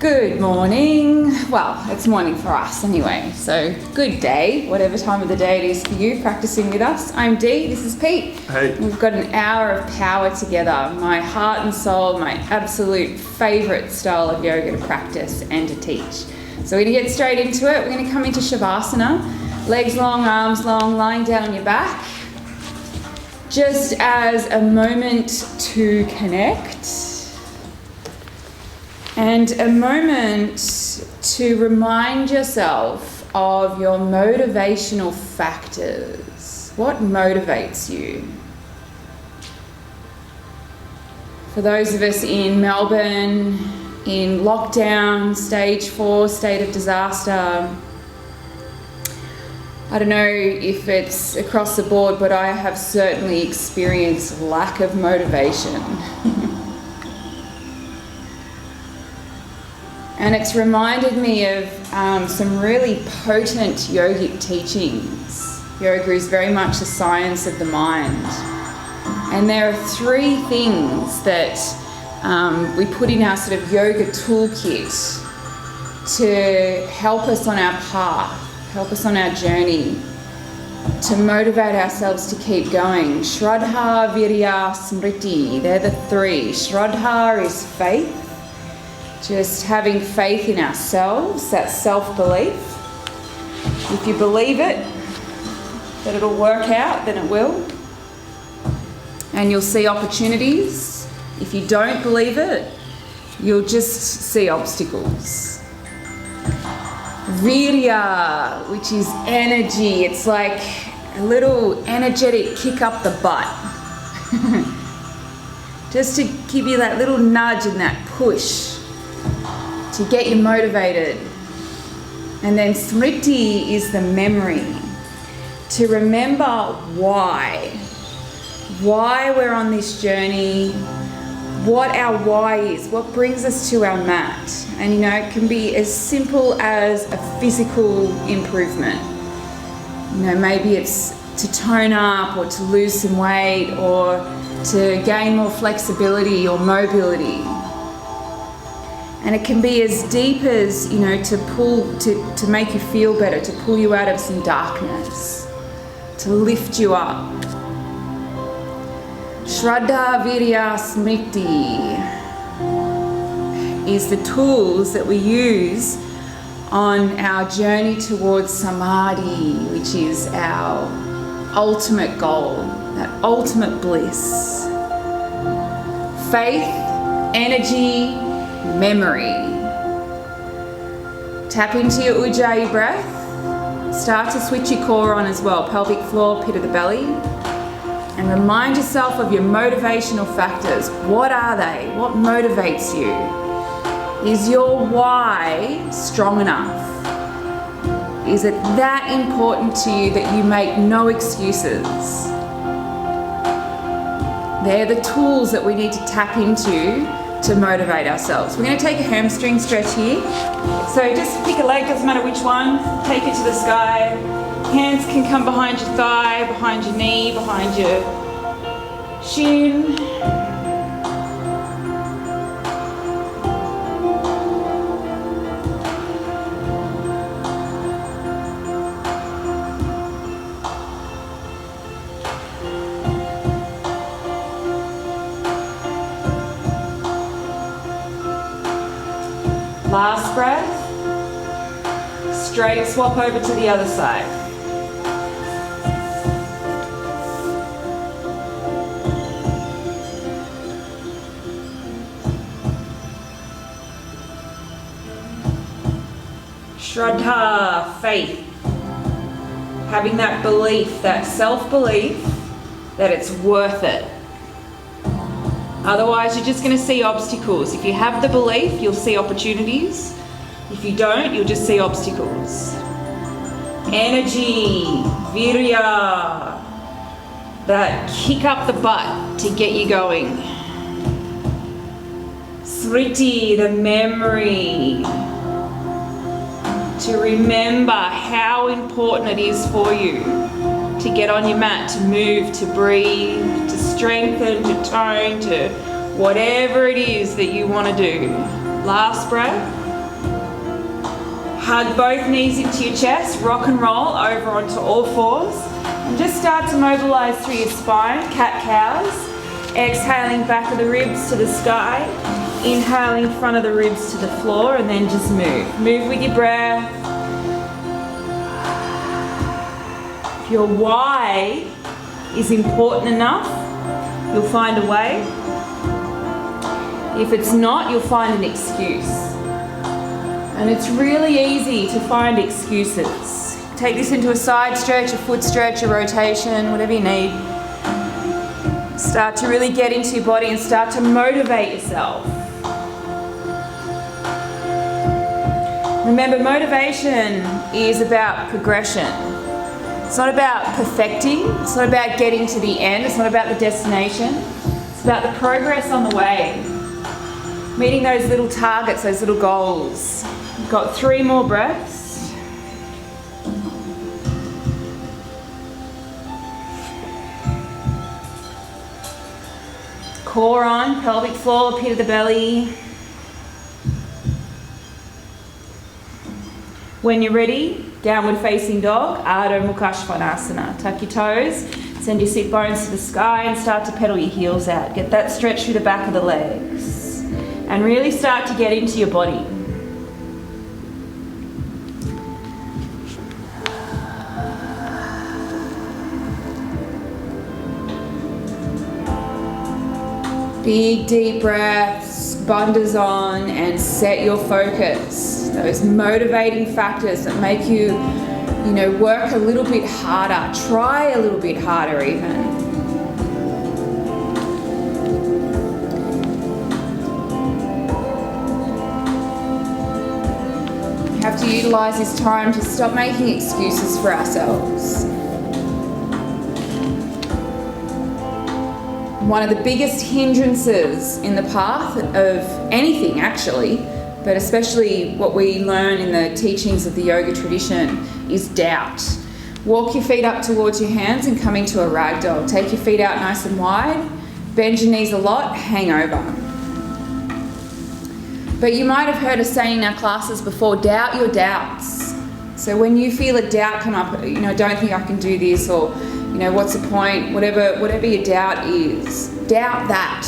Good morning. Well, it's morning for us anyway, so good day, whatever time of the day it is for you practicing with us. I'm Dee, this is Pete. Hey. We've got an hour of power together, my heart and soul, my absolute favourite style of yoga to practice and to teach. So we're going to get straight into it. We're going to come into Shavasana, legs long, arms long, lying down on your back, just as a moment to connect. And a moment to remind yourself of your motivational factors. What motivates you? For those of us in Melbourne, in lockdown, stage 4, state of disaster, I don't know if it's across the board, but I have certainly experienced lack of motivation. And it's reminded me of some really potent yogic teachings. Yoga is very much a science of the mind. And there are 3 things that we put in our sort of yoga toolkit to help us on our path, help us on our journey, to motivate ourselves to keep going. Shruddha, Virya, Smritti, they're the 3. Shruddha is faith. Just having faith in ourselves, that self-belief. If you believe it, that it'll work out, then it will. And you'll see opportunities. If you don't believe it, you'll just see obstacles. Virya, which is energy. It's like a little energetic kick up the butt. Just to give you that little nudge and that push to get you motivated. And then Smritti is the memory, to remember why we're on this journey, what our why is, what brings us to our mat. And it can be as simple as a physical improvement. Maybe it's to tone up or to lose some weight or to gain more flexibility or mobility. And it can be as deep as, to make you feel better, to pull you out of some darkness, to lift you up. Shruddha, Virya, Smritti is the tools that we use on our journey towards Samadhi, which is our ultimate goal, that ultimate bliss. Faith, energy, memory. Tap into your Ujjayi breath. Start to switch your core on as well, pelvic floor, pit of the belly. And remind yourself of your motivational factors. What are they? What motivates you? Is your why strong enough? Is it that important to you that you make no excuses? They're the tools that we need to tap into to motivate ourselves. We're going to take a hamstring stretch here. So just pick a leg, doesn't matter which one. Take it to the sky. Hands can come behind your thigh, behind your knee, behind your shin. Last breath. Straight swap over to the other side. Shraddha, faith. Having that belief, that self-belief that it's worth it. Otherwise, you're just going to see obstacles. If you have the belief, you'll see opportunities. If you don't, you'll just see obstacles. Energy, Virya, that kick up the butt to get you going. Smritti, the memory, to remember how important it is for you to get on your mat, to move, to breathe, to strengthen, to tone, to whatever it is that you want to do. Last breath. Hug both knees into your chest, rock and roll over onto all fours. And just start to mobilise through your spine, cat-cows. Exhaling back of the ribs to the sky. Inhaling front of the ribs to the floor, and then just move. Move with your breath. If your why is important enough, you'll find a way. If it's not, you'll find an excuse. And it's really easy to find excuses. Take this into a side stretch, a foot stretch, a rotation, whatever you need. Start to really get into your body and start to motivate yourself. Remember, motivation is about progression. It's not about perfecting. It's not about getting to the end. It's not about the destination. It's about the progress on the way. Meeting those little targets, those little goals. We've got 3 more breaths. Core on, pelvic floor, pit of the belly. When you're ready, downward facing dog, Ardha Mukha Svanasana. Tuck your toes, send your sit bones to the sky and start to pedal your heels out. Get that stretch through the back of the legs. And really start to get into your body. Big deep breaths, bandhas on, and set your focus. Those motivating factors that make you, work a little bit harder. Try a little bit harder even. We have to utilise this time to stop making excuses for ourselves. One of the biggest hindrances in the path of anything actually, but especially what we learn in the teachings of the yoga tradition, is doubt. Walk your feet up towards your hands and come into a ragdoll. Take your feet out nice and wide, bend your knees a lot, hang over. But you might have heard us saying in our classes before, doubt your doubts. So when you feel a doubt come up, don't think I can do this, or what's the point? Whatever your doubt is, doubt that.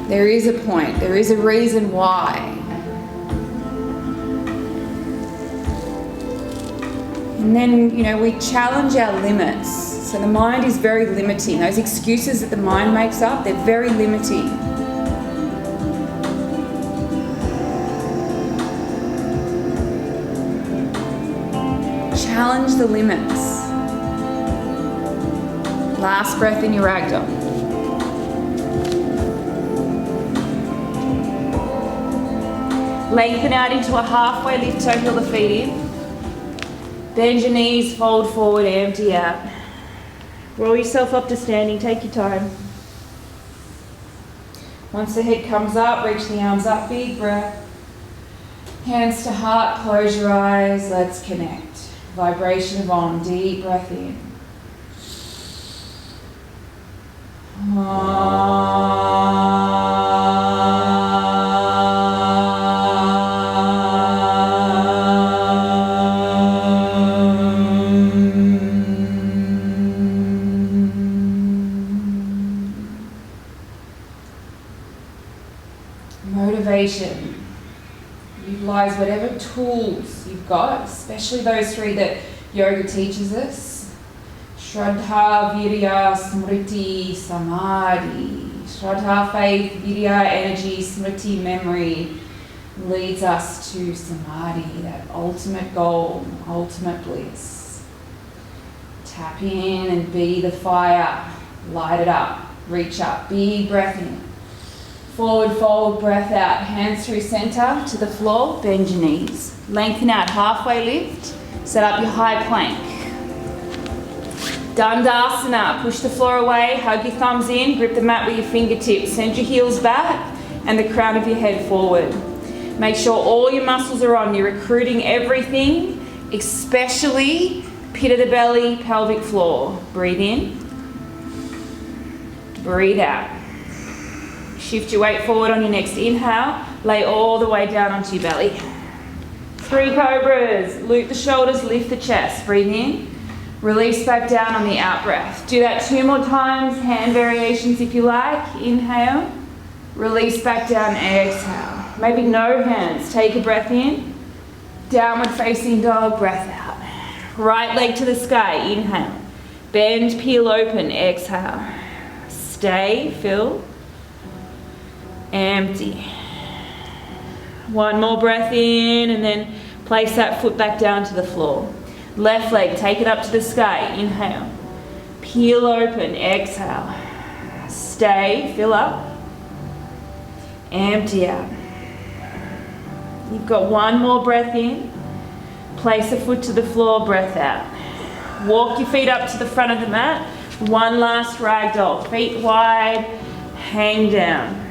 There is a point. There is a reason why. And then, we challenge our limits. So the mind is very limiting. Those excuses that the mind makes up, they're very limiting. Challenge the limits. Last breath in your ragdoll. Lengthen out into a halfway lift, toe heel the feet in. Bend your knees, fold forward, empty out. Roll yourself up to standing, take your time. Once the head comes up, reach the arms up, big breath. Hands to heart, close your eyes, let's connect. Vibration of Om, deep breath in. Motivation. Utilise whatever tools you've got, especially those 3 that yoga teaches us. Shruddha, Virya, Smritti, Samadhi. Shruddha, faith, Virya, energy, Smritti, memory, leads us to Samadhi, that ultimate goal, ultimate bliss. Tap in and be the fire. Light it up. Reach up. Big breath in. Forward fold, breath out. Hands through centre to the floor. Bend your knees. Lengthen out, halfway lift. Set up your high plank. Dandasana, push the floor away, hug your thumbs in, grip the mat with your fingertips, send your heels back and the crown of your head forward. Make sure all your muscles are on, you're recruiting everything, especially pit of the belly, pelvic floor. Breathe in, breathe out. Shift your weight forward on your next inhale, lay all the way down onto your belly. 3 cobras. Loop the shoulders, lift the chest. Breathe in. Release back down on the out breath. Do that 2 more times. Hand variations if you like. Inhale. Release back down. Exhale. Maybe no hands. Take a breath in. Downward facing dog. Breath out. Right leg to the sky. Inhale. Bend, peel open. Exhale. Stay. Fill. Empty. 1 more breath in and then place that foot back down to the floor. Left leg, take it up to the sky. Inhale. Peel open. Exhale. Stay. Fill up. Empty out. You've got 1 more breath in. Place a foot to the floor. Breath out. Walk your feet up to the front of the mat. 1 last ragdoll. Feet wide. Hang down.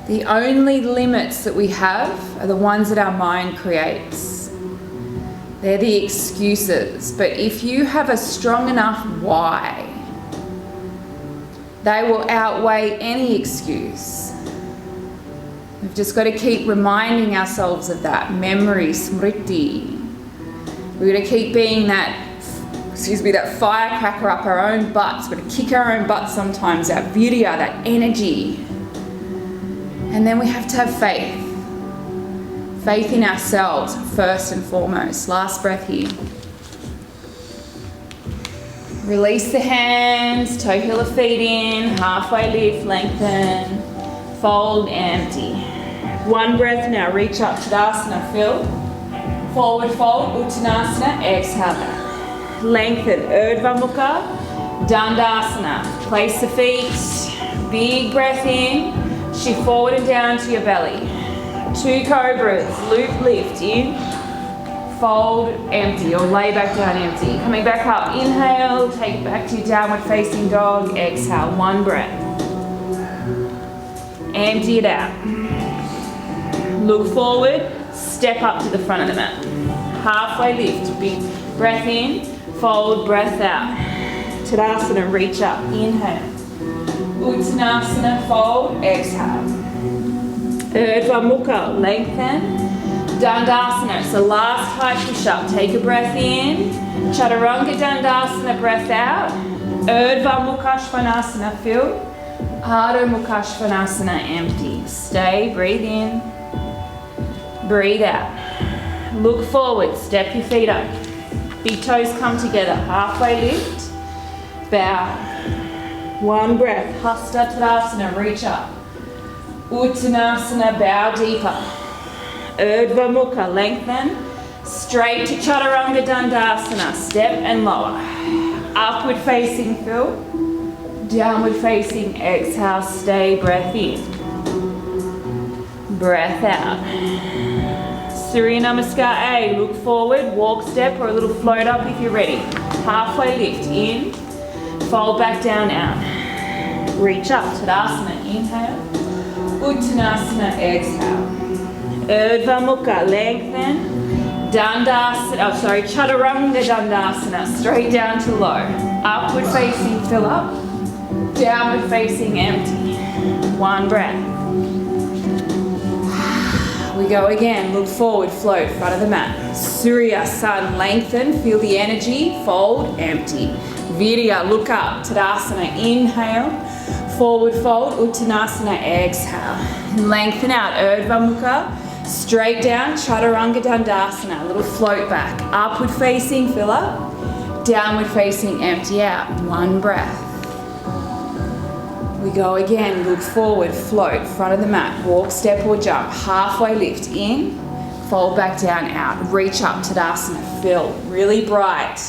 The only limits that we have are the ones that our mind creates. They're the excuses. But if you have a strong enough why, they will outweigh any excuse. We've just got to keep reminding ourselves of that. Memory, Smritti. We've got to keep being that, that firecracker up our own butts. We've got to kick our own butts sometimes, that Virya, that energy. And then we have to have faith. Faith in ourselves, first and foremost. Last breath here. Release the hands, toe heel of feet in, halfway lift, lengthen, fold, empty. 1 breath now, reach up, Tadasana, fill. Forward fold, Uttanasana, exhale back. Lengthen, Urdhva Mukha, Dandasana. Place the feet, big breath in. Shift forward and down to your belly. 2 cobras, loop, lift, in, fold, empty, or lay back down, empty. Coming back up, inhale, take it back to your downward facing dog, exhale, 1 breath. Empty it out. Look forward, step up to the front of the mat. Halfway lift, big breath in, fold, breath out. Tadasana, reach up, inhale. Uttanasana, fold, exhale. Urdhva Mukha, lengthen. Dandasana, it's the last high push-up. Take a breath in. Chaturanga Dandasana, breath out. Urdhva Mukha Svanasana, fill. Adho Mukha Svanasana, empty. Stay, breathe in. Breathe out. Look forward, step your feet up. Big toes come together, halfway lift. Bow. 1 breath, Hasta Tadasana, reach up. Uttanasana, bow deeper. Urdhva Mukha, lengthen. Straight to Chaturanga Dandasana, step and lower. Upward facing, fill. Downward facing, exhale, stay, breath in. Breath out. Surya Namaskar A, look forward, walk step or a little float up if you're ready. Halfway lift, in. Fold back down, out. Reach up, Tadasana, inhale. Uttanasana, exhale. Urdhva Mukha, lengthen. Chaturanga Dandasana, straight down to low. Upward facing, fill up. Downward facing, empty. 1 breath. We go again, look forward, float, front of the mat. Surya Sun, lengthen, feel the energy, fold, empty. Virya, look up, Tadasana, inhale, forward fold, Uttanasana, exhale. Lengthen out, Urdhva Mukha, straight down, Chaturanga Dandasana, a little float back. Upward facing, fill up, downward facing, empty out. 1 breath. We go again, look forward, float, front of the mat, walk, step or jump, halfway lift, in, fold back down, out, reach up, Tadasana, fill, really bright.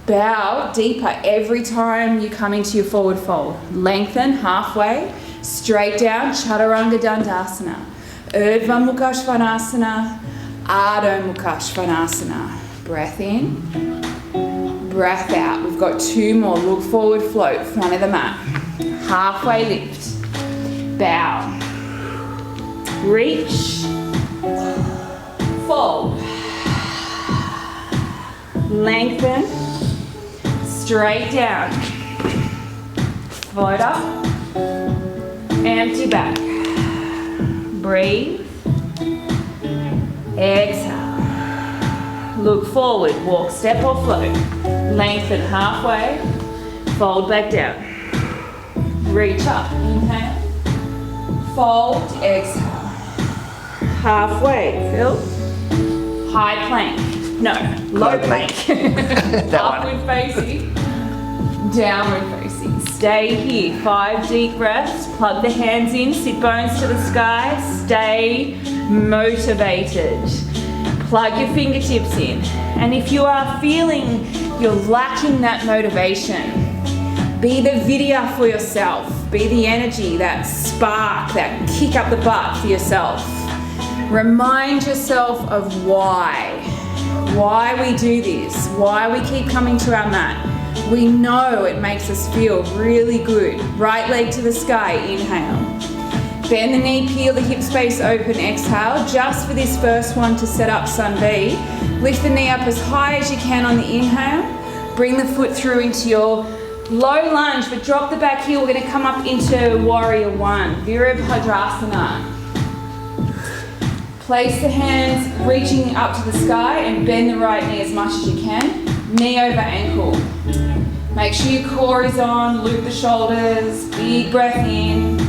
Bow deeper every time you come into your forward fold. Lengthen, halfway, straight down, Chaturanga Dandasana. Urdhva Mukha Svanasana, Adho Mukha Svanasana. Breath in, breath out. We've got 2 more, look forward, float, front of the mat. Halfway lift, bow, reach, fold, lengthen, straight down, float up, Empty back. Breathe. Exhale. Look forward, walk, step or float. Lengthen halfway. Fold back down. Reach up. Inhale. Fold. Exhale. Halfway. Phil. High plank. No, low plank. Upward facing. Downward facing. Stay here. 5 deep breaths. Plug the hands in. Sit bones to the sky. Stay motivated. Plug your fingertips in. And if you are feeling you're lacking that motivation, be the Virya for yourself. Be the energy, that spark, that kick up the butt for yourself. Remind yourself of why we do this, why we keep coming to our mat. We know it makes us feel really good. Right leg to the sky, inhale. Bend the knee, peel the hip space open, exhale. Just for this first one to set up Sun B. Lift the knee up as high as you can on the inhale. Bring the foot through into your low lunge, but drop the back heel. We're going to come up into Warrior 1, Virabhadrasana. Place the hands reaching up to the sky and bend the right knee as much as you can. Knee over ankle. Make sure your core is on, loop the shoulders, big breath in.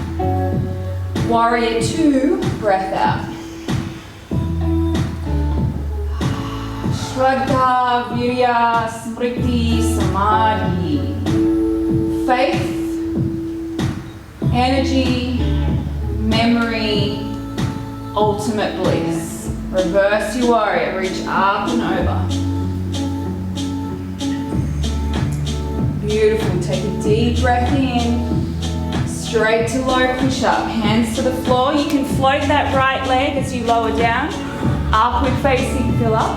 Warrior 2, breath out. Shruddha, Virya, Smritti, Samadhi. Faith, energy, memory, ultimate bliss. Reverse your warrior, reach up and over. Beautiful, take a deep breath in. Straight to low push up, hands to the floor. You can float that right leg as you lower down. Upward facing, fill up.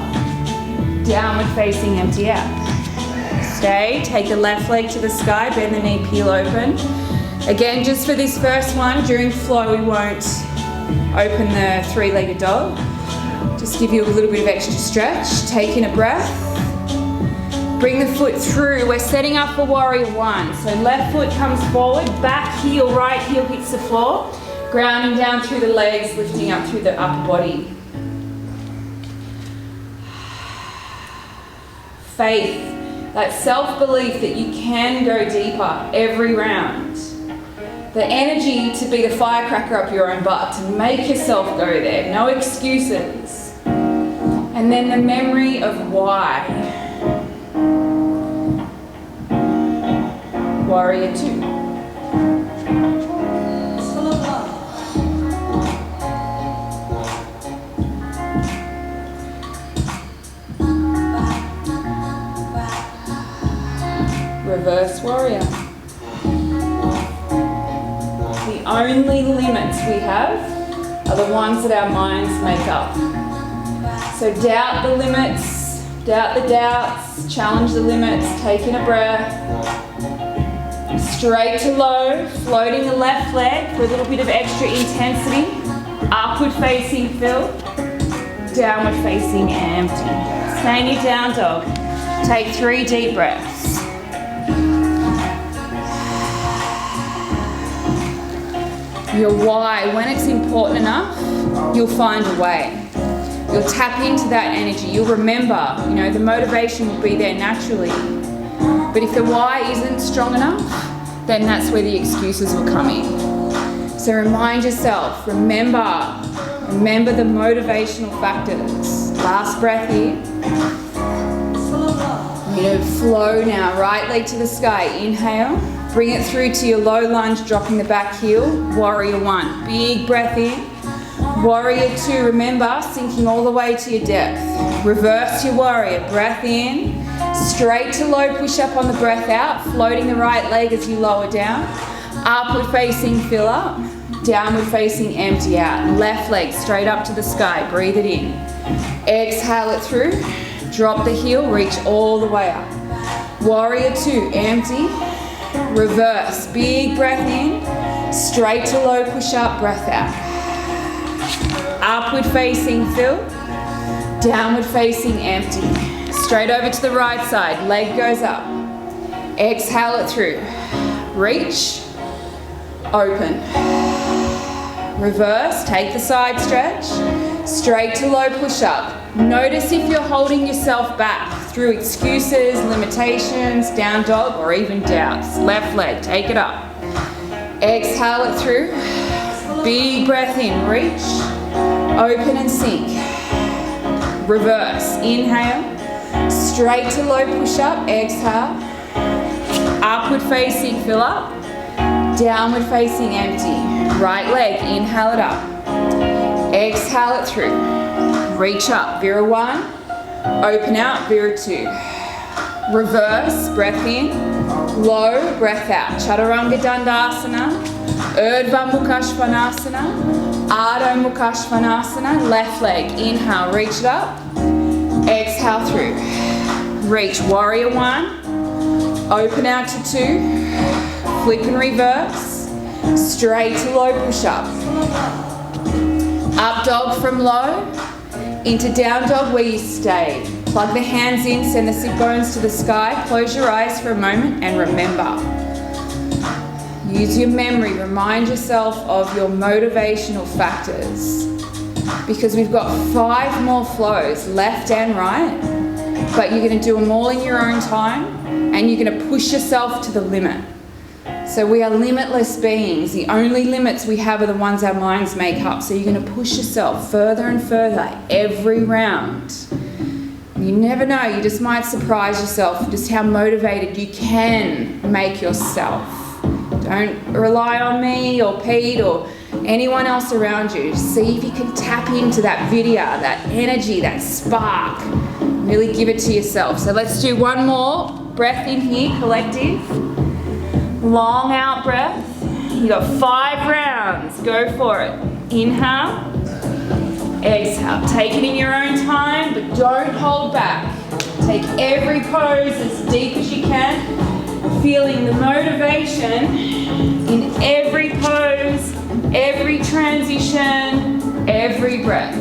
Downward facing, empty out. Stay, take the left leg to the sky, bend the knee, peel open. Again, just for this first one, during flow we won't open the 3-legged dog. Just give you a little bit of extra stretch. Take in a breath. Bring the foot through. We're setting up for Warrior 1. So left foot comes forward, back heel, right heel hits the floor. Grounding down through the legs, lifting up through the upper body. Faith, that self-belief that you can go deeper every round. The energy to be the firecracker up your own butt, to make yourself go there, no excuses. And then the memory of why. Warrior 2. Reverse warrior. The only limits we have are the ones that our minds make up. So doubt the limits, doubt the doubts, challenge the limits, take in a breath. Straight to low, floating the left leg for a little bit of extra intensity. Upward facing fill, downward facing empty. Stay in your down dog. Take 3 deep breaths. Your why, when it's important enough, you'll find a way. You'll tap into that energy. You'll remember, the motivation will be there naturally. But if the why isn't strong enough, then that's where the excuses will come in. So remind yourself, remember the motivational factors. Last breath here. You're going to flow now, right leg to the sky. Inhale. Bring it through to your low lunge, dropping the back heel. Warrior 1. Big breath in. Warrior 2, remember, sinking all the way to your depth. Reverse your warrior. Breath in. Straight to low push up on the breath out. Floating the right leg as you lower down. Upward facing, fill up. Downward facing, empty out. Left leg straight up to the sky. Breathe it in. Exhale it through. Drop the heel, reach all the way up. Warrior 2, empty. Reverse, big breath in, straight to low push up, breath out. Upward facing fill, downward facing empty. Straight over to the right side, leg goes up. Exhale it through. Reach, open. Reverse, take the side stretch, straight to low push-up. Notice if you're holding yourself back through excuses, limitations, down dog, or even doubts. Left leg, take it up. Exhale it through. Big breath in, reach, open and sink. Reverse, inhale, straight to low push-up, exhale. Upward facing, fill up. Downward facing, empty. Right leg, inhale it up. Exhale it through. Reach up, Virya 1. Open out, Virya 2. Reverse, breath in. Low, breath out. Chaturanga Dandasana. Urdhva Mukha Svanasana. Adho Mukha Svanasana. Left leg, inhale, reach it up. Exhale through. Reach, Warrior 1. Open out to 2. Flip and reverse, straight to low push-up. Up dog from low, into down dog where you stayed. Plug the hands in, send the sit bones to the sky. Close your eyes for a moment and remember. Use your memory, remind yourself of your motivational factors. Because we've got 5 more flows, left and right, but you're going to do them all in your own time and you're going to push yourself to the limit. So we are limitless beings. The only limits we have are the ones our minds make up. So you're going to push yourself further and further every round. You never know, you just might surprise yourself just how motivated you can make yourself. Don't rely on me or Pete or anyone else around you. See if you can tap into that Virya, that energy, that spark. Really give it to yourself. So let's do one more breath in here, collective. Long out breath. You got 5 rounds. Go for it. Inhale. Exhale. Take it in your own time, but don't hold back. Take every pose as deep as you can. Feeling the motivation in every pose, every transition, every breath.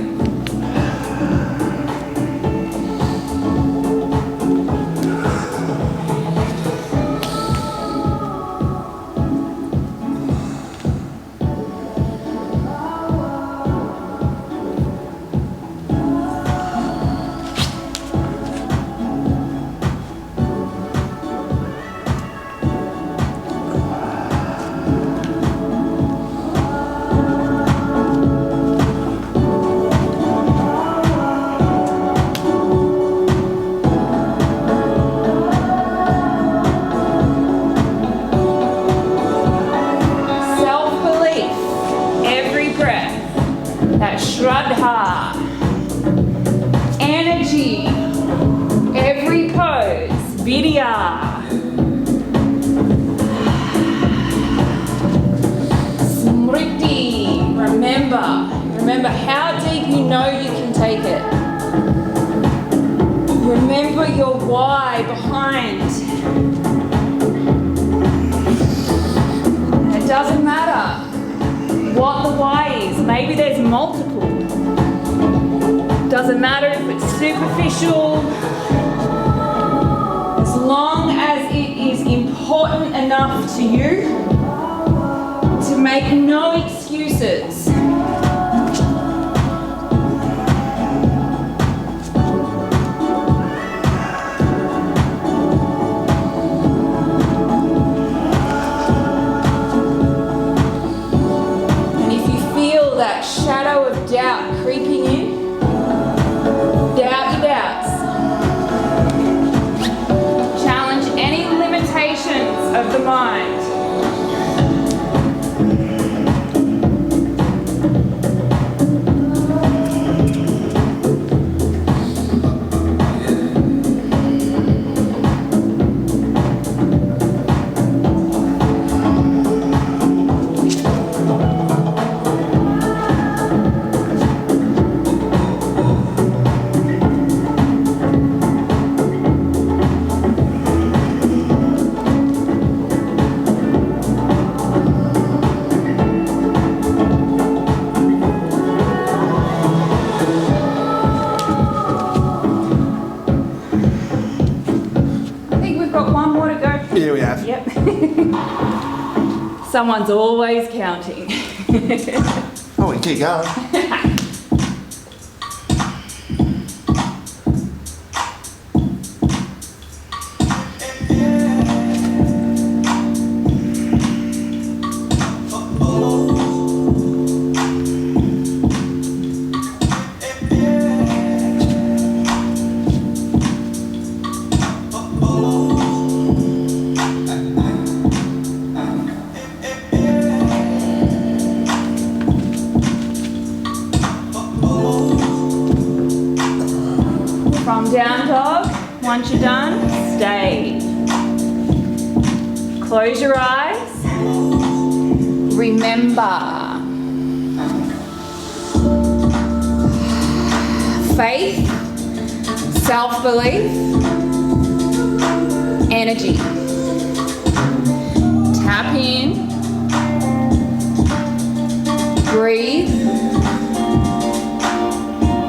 Shruddha, energy, every pose, Virya, Smritti, remember how deep you know you can take it. Remember your why behind. It doesn't matter what the why is. Maybe there's multiple. Doesn't matter if it's superficial. As long as it is important enough to you to make no excuses. That shadow of doubt creeping in, doubt your doubts. Challenge any limitations of the mind. Someone's always counting. Oh, we can keep going. From down dog, once you're done, stay. Close your eyes. Remember, faith, self-belief, energy. Tap in, breathe,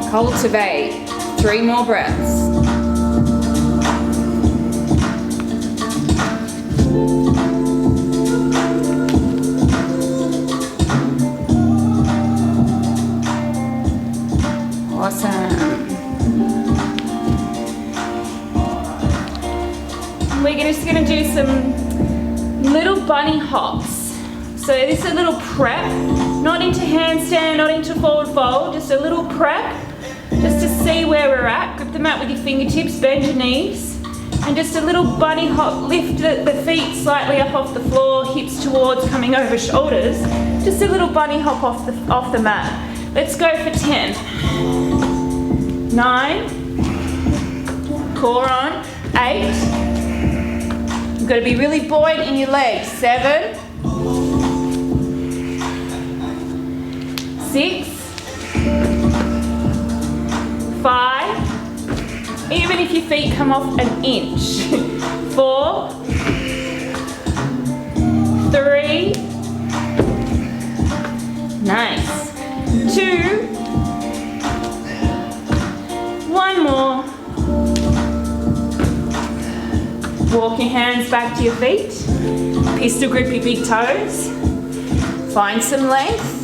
cultivate. 3 more breaths. Awesome. We're just going to do some little bunny hops. So this is a little prep, not into handstand, not into forward fold, just a little prep. Just to see where we're at. Grip the mat with your fingertips, bend your knees, and just a little bunny hop. Lift the feet slightly up off the floor, hips towards coming over shoulders. Just a little bunny hop off the mat. Let's go for 10. 9. Core on. 8. You've got to be really buoyant in your legs. 7. 6. 5, even if your feet come off an inch. 4, 3, nice. 2, 1 more. Walk your hands back to your feet. Pistol grip your big toes. Find some length.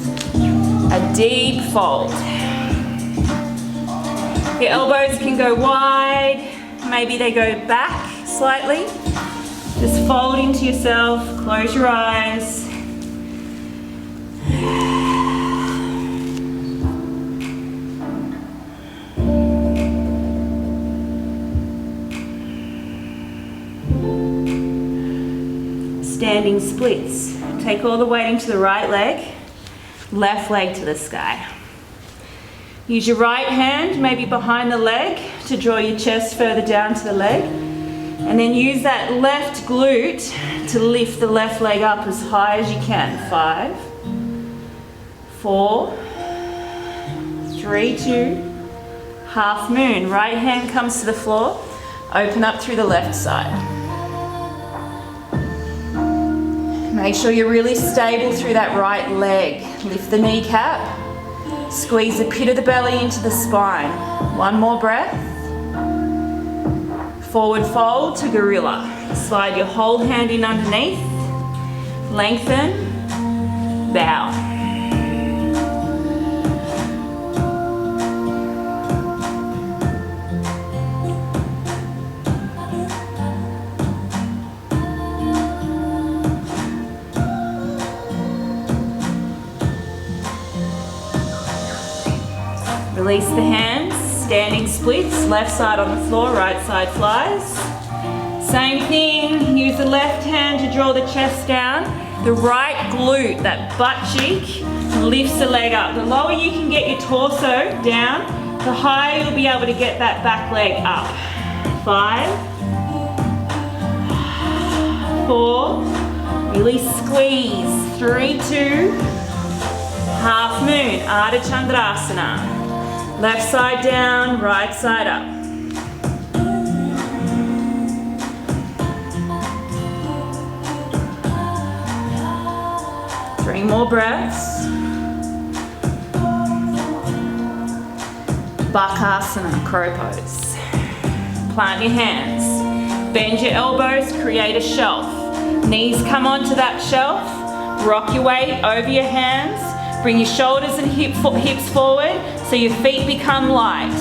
A deep fold. Your elbows can go wide, maybe they go back slightly. Just fold into yourself, close your eyes. Standing splits. Take all the weight into the right leg, left leg to the sky. Use your right hand, maybe behind the leg, to draw your chest further down to the leg. And then use that left glute to lift the left leg up as high as you can. 5, 4, 3, 2, half moon. Right hand comes to the floor. Open up through the left side. Make sure you're really stable through that right leg. Lift the kneecap. Squeeze the pit of the belly into the spine. 1 more breath. Forward fold to gorilla. Slide your whole hand in underneath. Lengthen. Bow. Release the hands, standing splits, left side on the floor, right side flies. Same thing, use the left hand to draw the chest down. The right glute, that butt cheek, lifts the leg up. The lower you can get your torso down, the higher you'll be able to get that back leg up. 5, 4, really squeeze. 3, 2, half moon, Ardha Chandrasana. Left side down, right side up. Three more breaths. Bakasana, crow pose. Plant your hands. Bend your elbows, create a shelf. Knees come onto that shelf. Rock your weight over your hands. Bring your shoulders and hips forward so your feet become light.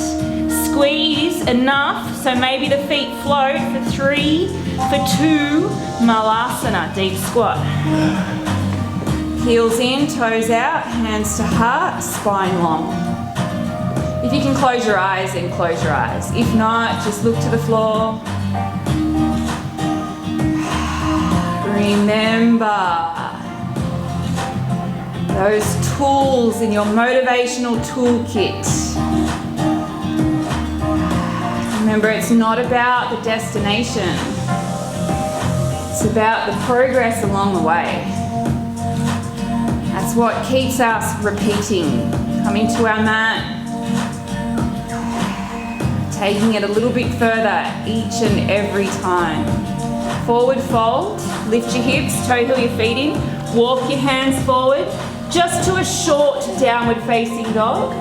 Squeeze enough so maybe the feet float for 3, for 2, Malasana, deep squat. Heels in, toes out, hands to heart, spine long. If you can close your eyes, then close your eyes. If not, just look to the floor. Remember those tools in your motivational toolkit. Remember, it's not about the destination. It's about the progress along the way. That's what keeps us repeating. Coming to our mat, taking it a little bit further each and every time. Forward fold, lift your hips, toe heel your feet in, walk your hands forward, just to a short downward facing dog.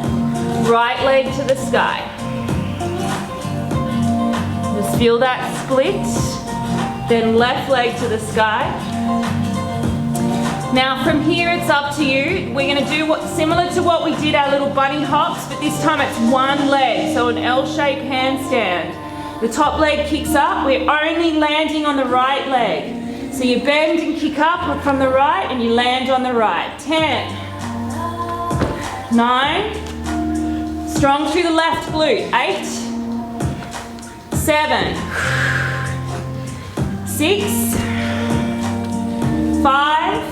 Right leg to the sky. Just feel that split. Then left leg to the sky. Now from here it's up to you. We're going to do similar to what we did our little bunny hops, but this time it's one leg, so an L-shaped handstand. The top leg kicks up. We're only landing on the right leg. So you bend and kick up from the right and you land on the right. 10, 9, strong through the left glute. 8, 7, 6, 5,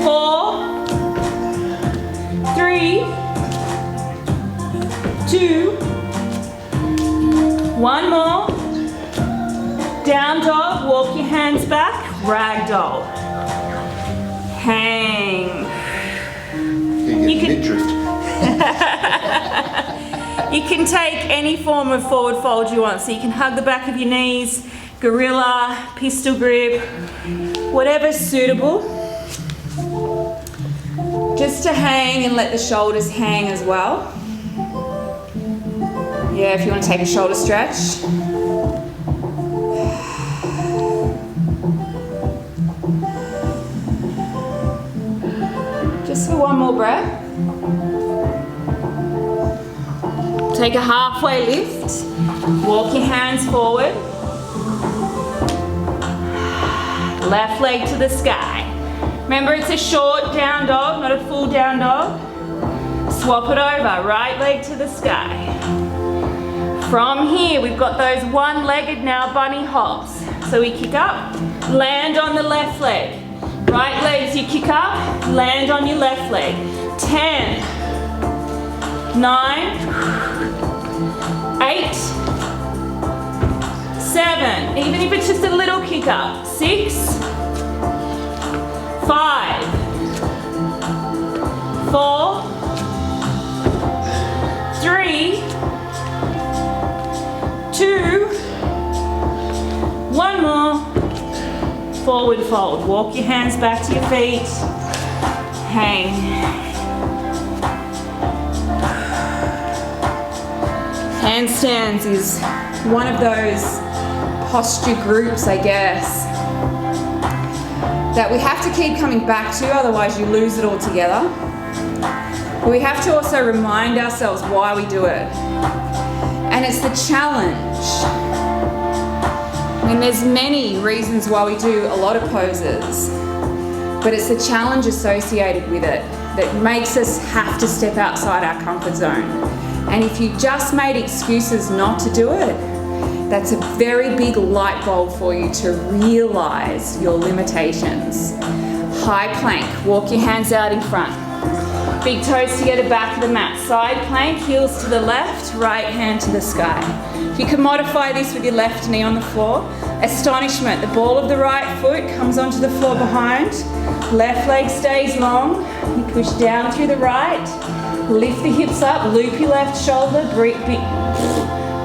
4, 3, 2, 1 more. Down dog, walk your hands back, ragdoll. Hang. You can take any form of forward fold you want. So you can hug the back of your knees, gorilla, pistol grip, whatever's suitable. Just to hang and let the shoulders hang as well. Yeah, if you want to take a shoulder stretch. Just for one more breath. Take a halfway lift. Walk your hands forward. Left leg to the sky. Remember, it's a short down dog, not a full down dog. Swap it over. Right leg to the sky. From here, we've got those one-legged now bunny hops. So we kick up, land on the left leg. Right leg, so you kick up, land on your left leg. 10, 9, 8, 7, even if it's just a little kick up. 6, 5, 4, 3, 2, 1 more. Forward fold. Walk your hands back to your feet. Hang. Handstands is one of those posture groups, I guess, that we have to keep coming back to, otherwise you lose it altogether. But we have to also remind ourselves why we do it. And it's the challenge. I mean, there's many reasons why we do a lot of poses, but it's the challenge associated with it that makes us have to step outside our comfort zone. And if you just made excuses not to do it, that's a very big light bulb for you to realize your limitations. High plank, walk your hands out in front. Big toes together, back of the mat. Side plank, heels to the left, right hand to the sky. You can modify this with your left knee on the floor. Astonishment, the ball of the right foot comes onto the floor behind. Left leg stays long. You push down through the right. Lift the hips up, loop your left shoulder.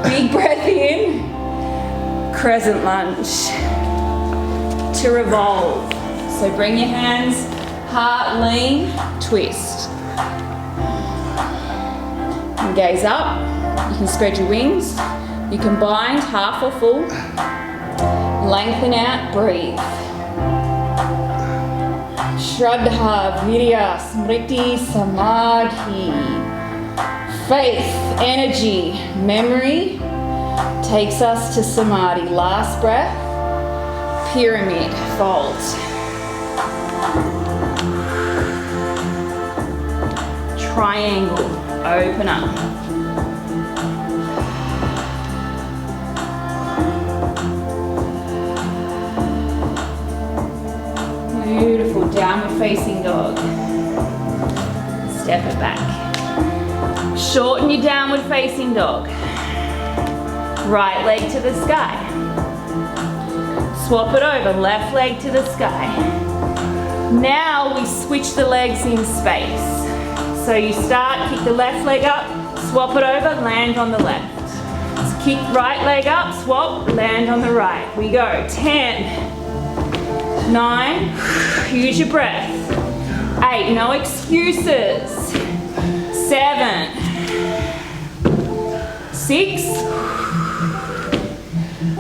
Big breath in. Crescent lunge. To revolve. So bring your hands, heart lean, twist. And gaze up. You can spread your wings. You can bind half or full. Lengthen out, breathe. Shruddha, Virya, Smritti, Samadhi. Faith, energy, memory takes us to Samadhi. Last breath, pyramid, fold. Triangle, open up. Beautiful, downward facing dog. Step it back. Shorten your downward facing dog. Right leg to the sky. Swap it over, left leg to the sky. Now we switch the legs in space. So you start, kick the left leg up, swap it over, land on the left. So kick right leg up, swap, land on the right. We go, 10, 9, use your breath. 8, no excuses. 7, 6,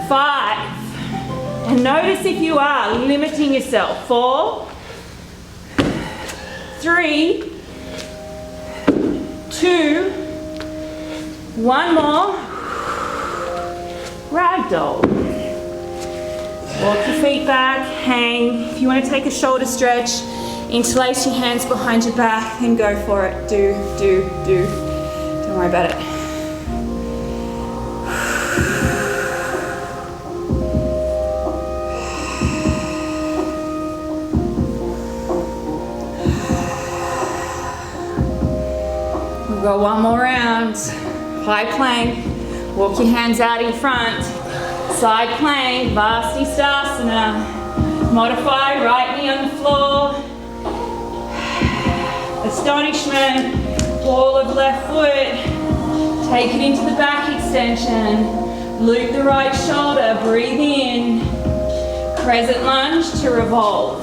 5, and notice if you are limiting yourself. 4, 3, 2, 1 more. Ragdoll. Walk your feet back, hang. If you want to take a shoulder stretch, interlace your hands behind your back and go for it. Do. Don't worry about it. We'll go one more round. High plank. Walk your hands out in front. Side plank, Vastisthasana. Modify, right knee on the floor. Astonishment, ball of left foot. Take it into the back extension. Loop the right shoulder, breathe in. Crescent lunge to revolve.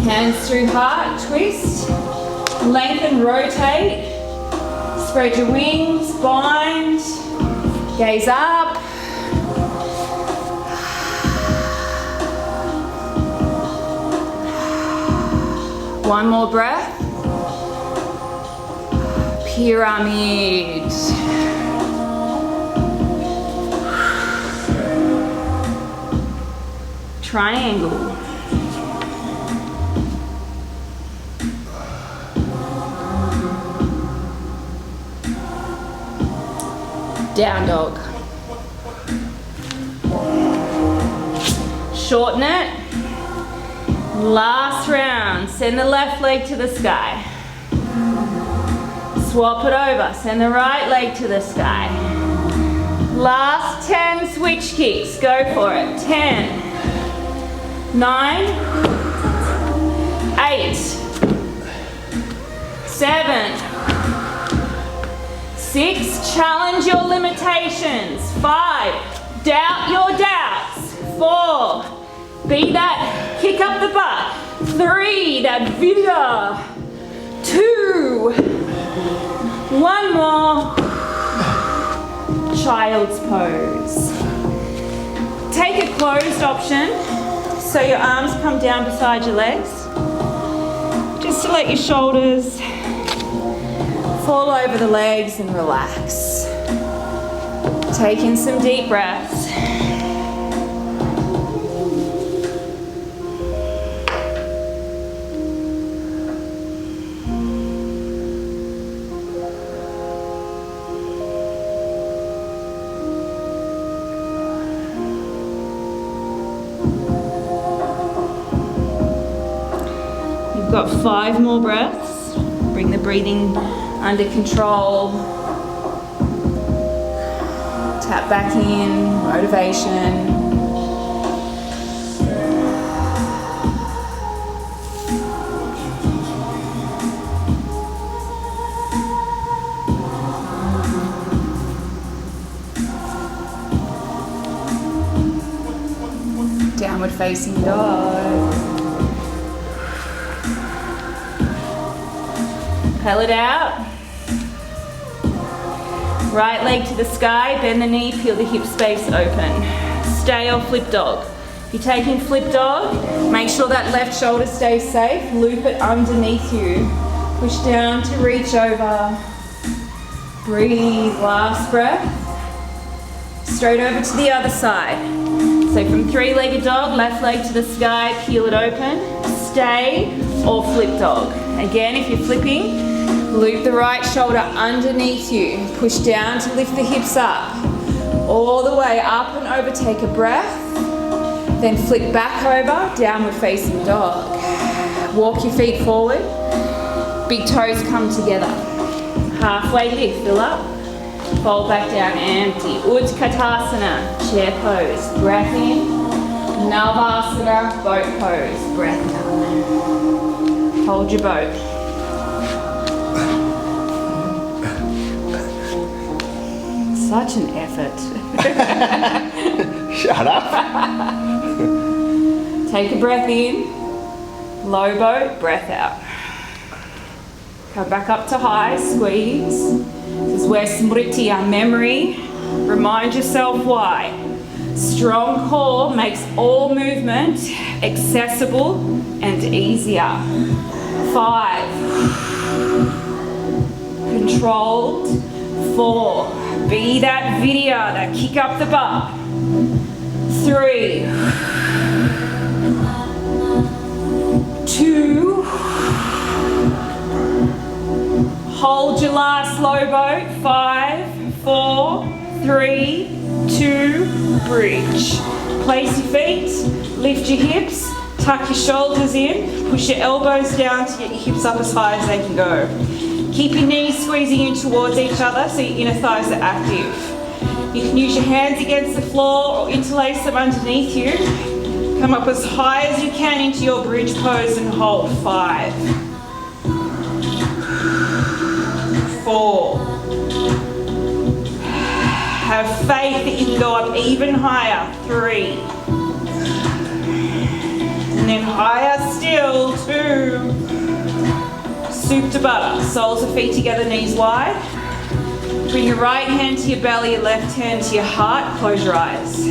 Hands through heart, twist. Lengthen, rotate. Spread your wings, bind. Gaze up. One more breath. Pyramid. Triangle. Down dog. Shorten it. Last round. Send the left leg to the sky. Swap it over. Send the right leg to the sky. Last 10 switch kicks. Go for it. 10, 9, 8, 7, 6. Challenge your limitations. 5. Doubt your doubts. 4. Be that, kick up the butt. 3, that Virya. 2, 1 more. Child's pose. Take a closed option, so your arms come down beside your legs. Just to let your shoulders fall over the legs and relax. Take in some deep breaths. You've got 5 more breaths. Bring the breathing under control. Tap back in, motivation. Downward facing dog. Pull it out. Right leg to the sky, bend the knee, peel the hip space open. Stay or flip dog. If you're taking flip dog, make sure that left shoulder stays safe. Loop it underneath you. Push down to reach over. Breathe, last breath. Straight over to the other side. So from three-legged dog, left leg to the sky, peel it open. Stay or flip dog. Again, if you're flipping, loop the right shoulder underneath you. Push down to lift the hips up. All the way up and over, take a breath. Then flip back over, downward facing dog. Walk your feet forward. Big toes come together. Halfway lift, fill up. Fold back down, empty. Utkatasana, chair pose. Breath in. Navasana, boat pose. Breath out. Hold your boat. Such an effort. Shut up. Take a breath in. Low boat, breath out. Come back up to high, squeeze. This is where Smritti, our memory, remind yourself why. Strong core makes all movement accessible and easier. 5. Controlled. 4. Be that Virya, that kick up the butt. 3. 2. Hold your last low boat. 5, 4, 3, 2, bridge. Place your feet, lift your hips, tuck your shoulders in, push your elbows down to get your hips up as high as they can go. Keep your knees squeezing in towards each other so your inner thighs are active. You can use your hands against the floor or interlace them underneath you. Come up as high as you can into your bridge pose and hold. 5, 4. Have faith that you can go up even higher. 3. And then higher still. 2. Soup to butter. Soles of feet together, knees wide. Bring your right hand to your belly, your left hand to your heart. Close your eyes.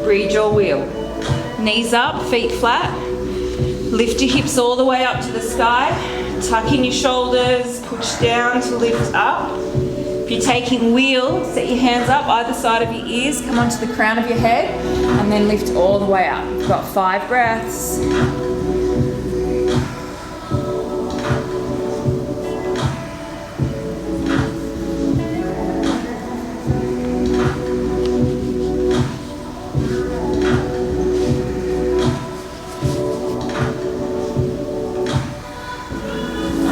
Breathe your wheel. Knees up, feet flat. Lift your hips all the way up to the sky. Tuck in your shoulders, push down to lift up. If you're taking wheel, set your hands up either side of your ears, come onto the crown of your head, and then lift all the way up. You've got 5 breaths.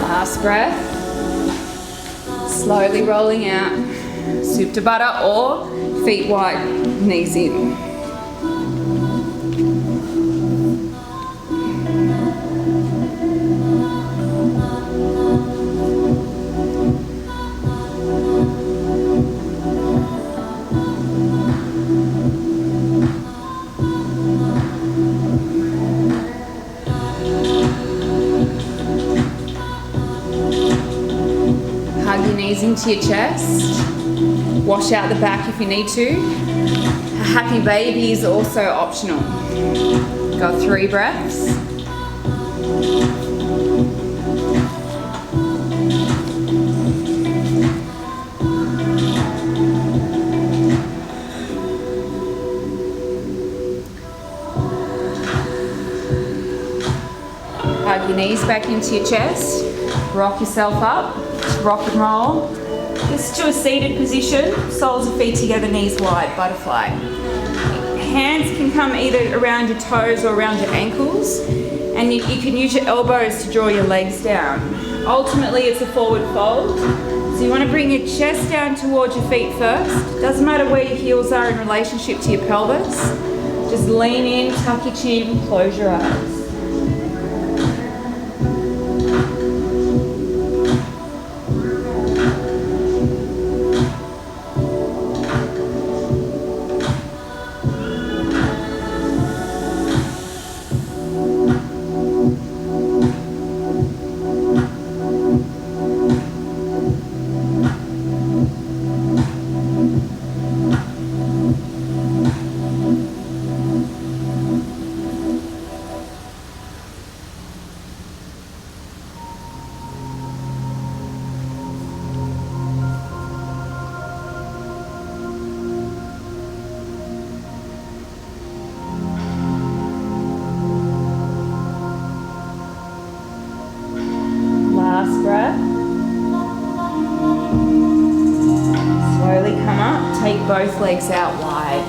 Last breath. Slowly rolling out. Soup to butter or feet wide, knees in. Hug your knees into your chest. Wash out the back if you need to. A happy baby is also optional. Got 3 breaths. Hug your knees back into your chest. Rock yourself up. Rock and roll. Just to a seated position. Soles of feet together, knees wide. Butterfly. Hands can come either around your toes or around your ankles. And you can use your elbows to draw your legs down. Ultimately, it's a forward fold. So you want to bring your chest down towards your feet first. Doesn't matter where your heels are in relationship to your pelvis. Just lean in, tuck your chin, close your eyes. legs out wide.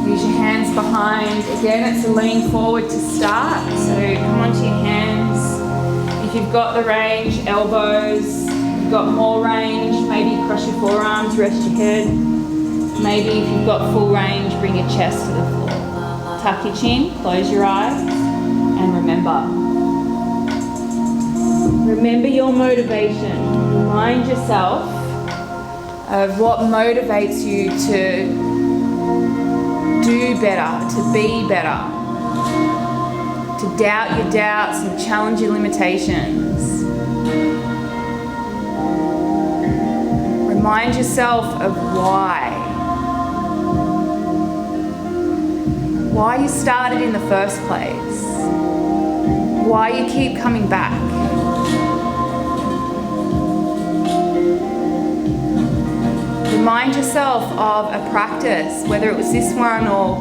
Use your hands behind. Again, it's a lean forward to start. So come onto your hands. If you've got the range, elbows. If you've got more range, maybe cross your forearms, rest your head. Maybe if you've got full range, bring your chest to the floor. Tuck your chin, close your eyes, and remember. Remember your motivation. Remind yourself of what motivates you to do better, to be better, to doubt your doubts and challenge your limitations. Remind yourself of why you started in the first place, why you keep coming back. Remind yourself of a practice, whether it was this one or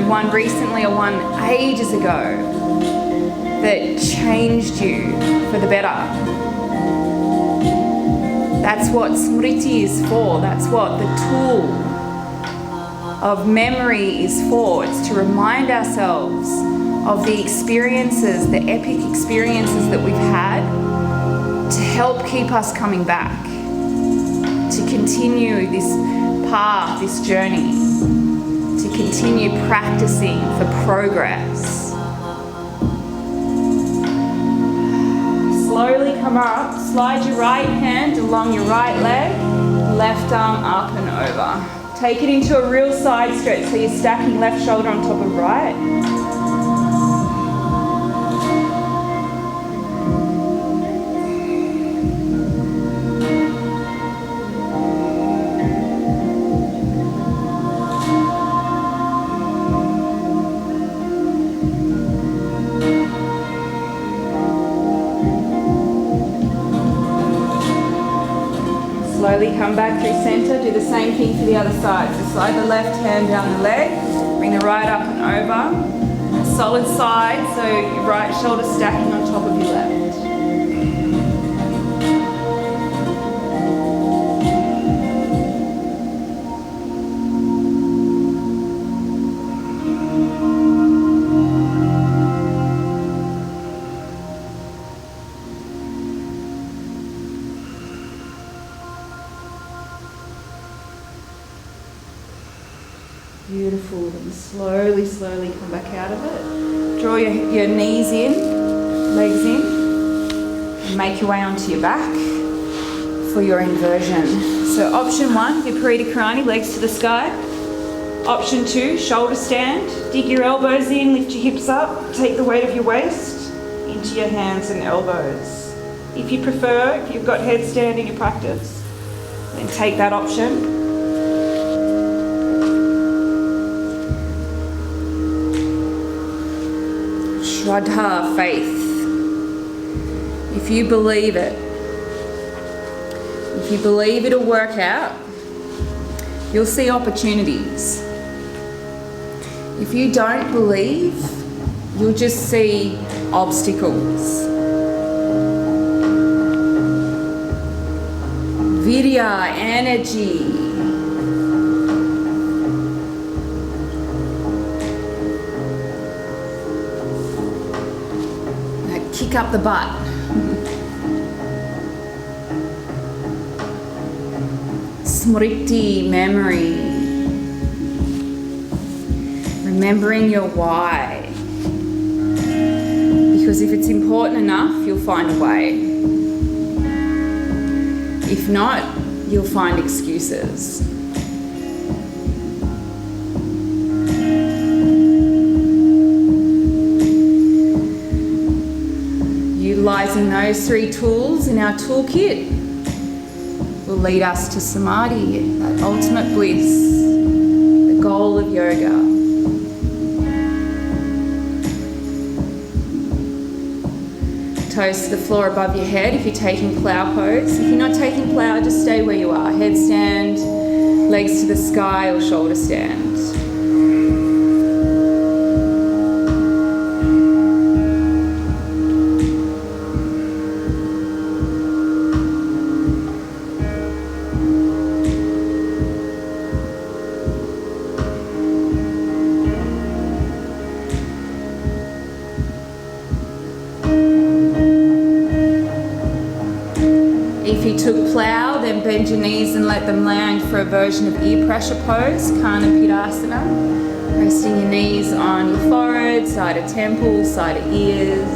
one recently or one ages ago, that changed you for the better. That's what Smritti is for. That's what the tool of memory is for. It's to remind ourselves of the experiences, the epic experiences that we've had, to help keep us coming back, to continue this path, this journey, to continue practicing for progress. Slowly come up, slide your right hand along your right leg, left arm up and over. Take it into a real side stretch, so you're stacking left shoulder on top of right. Slowly come back through centre, do the same thing for the other side. So slide the left hand down the leg, bring the right up and over. A solid side, so your right shoulder stacking on top of your left. Beautiful. And slowly come back out of it. Draw your knees in, legs in, and make your way onto your back for your inversion. So option 1, Viparita Karani, legs to the sky. Option 2, shoulder stand. Dig your elbows in, lift your hips up, take the weight of your waist into your hands and elbows. If you prefer, if you've got headstand in your practice, then take that option. Shruddha, faith. If you believe it, if you believe it'll work out, you'll see opportunities. If you don't believe, you'll just see obstacles. Virya, energy. Kick up the butt. Smritti, memory. Remembering your why. Because if it's important enough, you'll find a way. If not, you'll find excuses. Utilizing those 3 tools in our toolkit will lead us to Samadhi, that ultimate bliss, the goal of yoga. Toes to the floor above your head if you're taking plow pose. If you're not taking plow, just stay where you are. Headstand, legs to the sky or shoulder stand. took plow, then bend your knees and let them land for a version of ear pressure pose, Kanapidasana. Resting your knees on your forehead, side of temples, side of ears.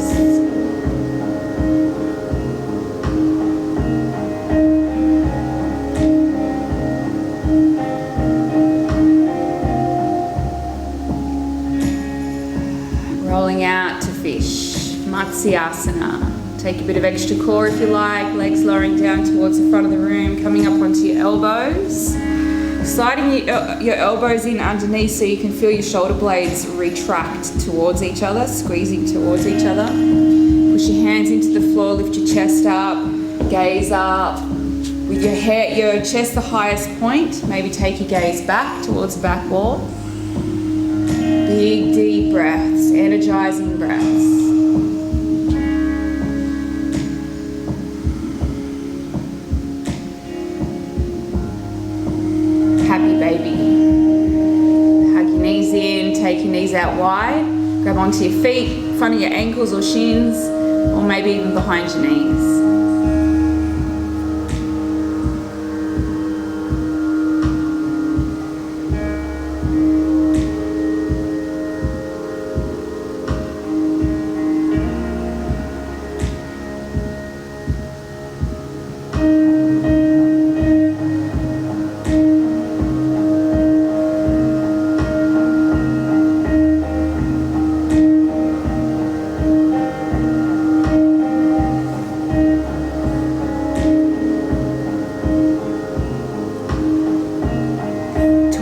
Rolling out to fish, Matsyasana. Take a bit of extra core if you like, legs lowering down towards the front of the room, coming up onto your elbows. Sliding your elbows in underneath so you can feel your shoulder blades retract towards each other, squeezing towards each other. Push your hands into the floor, lift your chest up, gaze up. With your chest the highest point, maybe take your gaze back towards the back wall. Big deep breaths, energizing breaths. Happy baby. Hug your knees in, take your knees out wide, grab onto your feet, front of your ankles or shins, or maybe even behind your knees.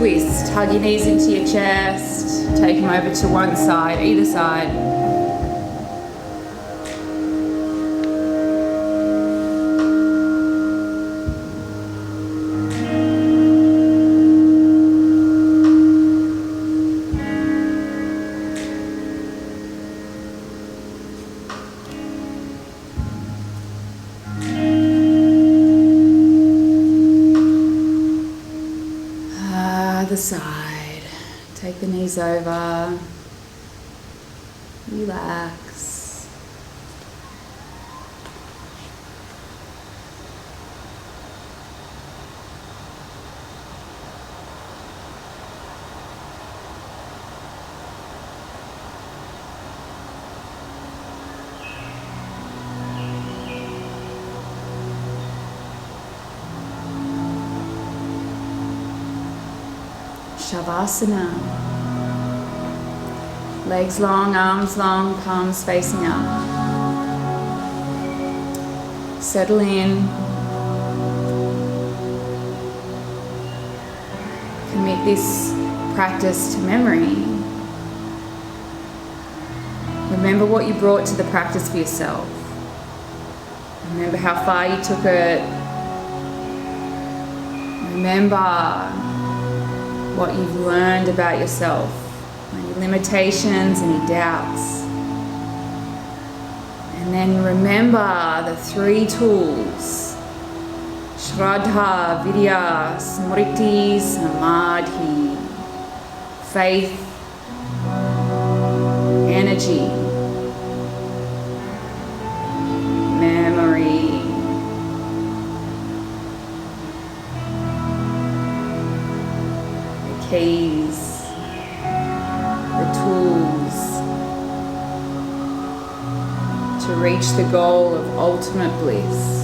Twist, hug your knees into your chest, take them over to one side, either side. Other side. Take the knees over. Relax. Shavasana. Legs long, arms long, palms facing up. Settle in. Commit this practice to memory. Remember what you brought to the practice for yourself. Remember how far you took it. Remember what you've learned about yourself, any limitations, any doubts. And then remember the three tools: Shruddha, Virya, Smritti, Samadhi. Faith, energy, memory. Keys, the tools to reach the goal of ultimate bliss.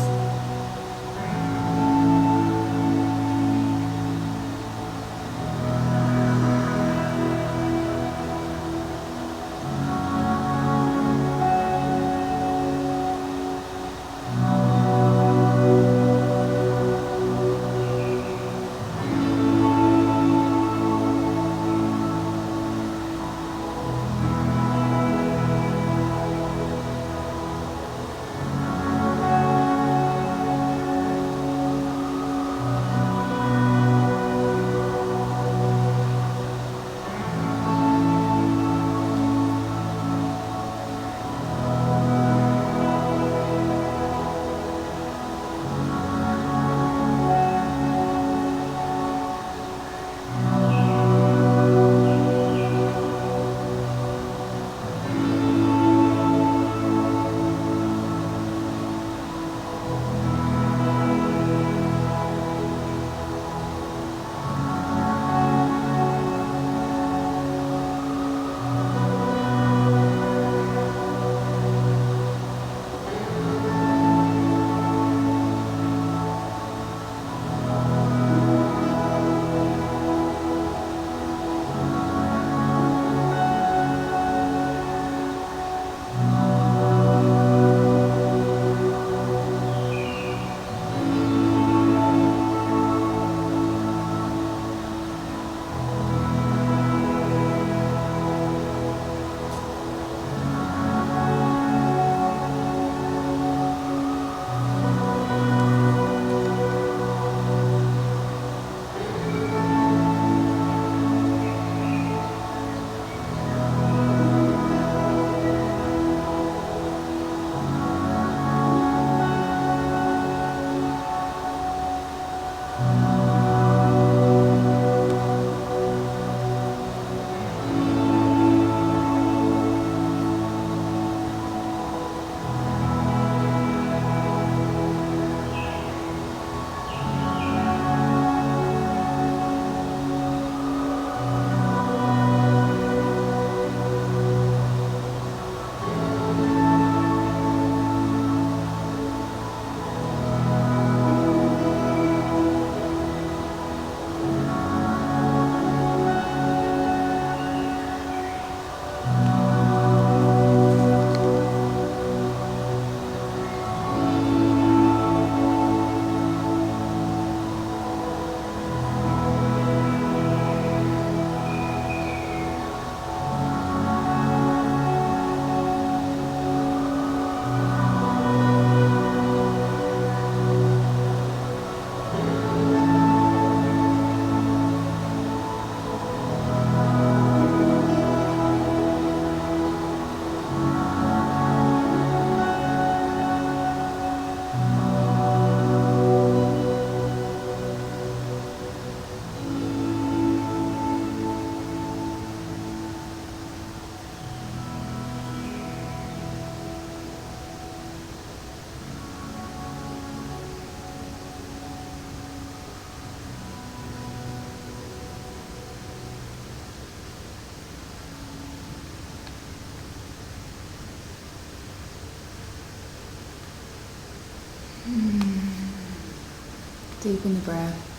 Deepen the breath.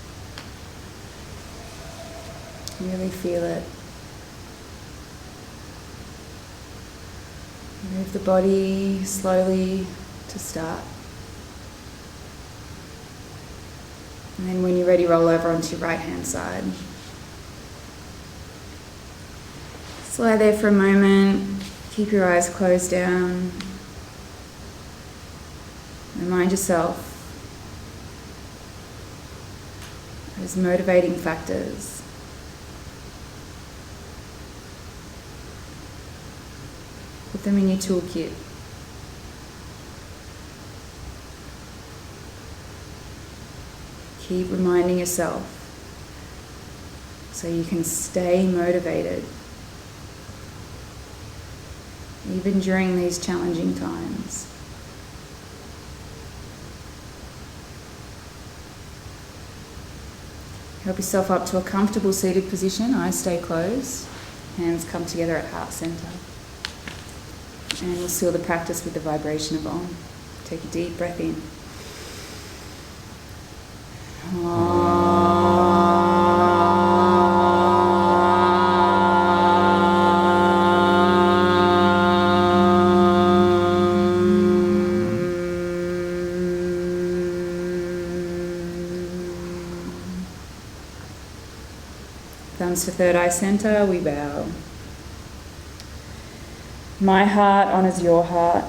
Really feel it. Move the body slowly to start. And then when you're ready, roll over onto your right hand side. Just lie there for a moment. Keep your eyes closed down. Remind yourself those motivating factors. Put them in your toolkit. Keep reminding yourself so you can stay motivated even during these challenging times. Help yourself up to a comfortable seated position. Eyes stay closed. Hands come together at heart center. And we'll seal the practice with the vibration of Om. Take a deep breath in. Thumbs to third eye center, we bow. My heart honours your heart.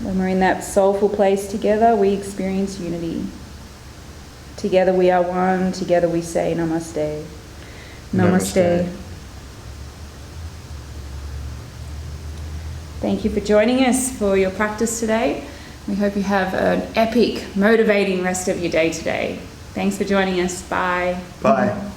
When we're in that soulful place together, we experience unity. Together we are one, together we say Namaste. Namaste. Thank you for joining us for your practice today. We hope you have an epic, motivating rest of your day today. Thanks for joining us. Bye. Bye.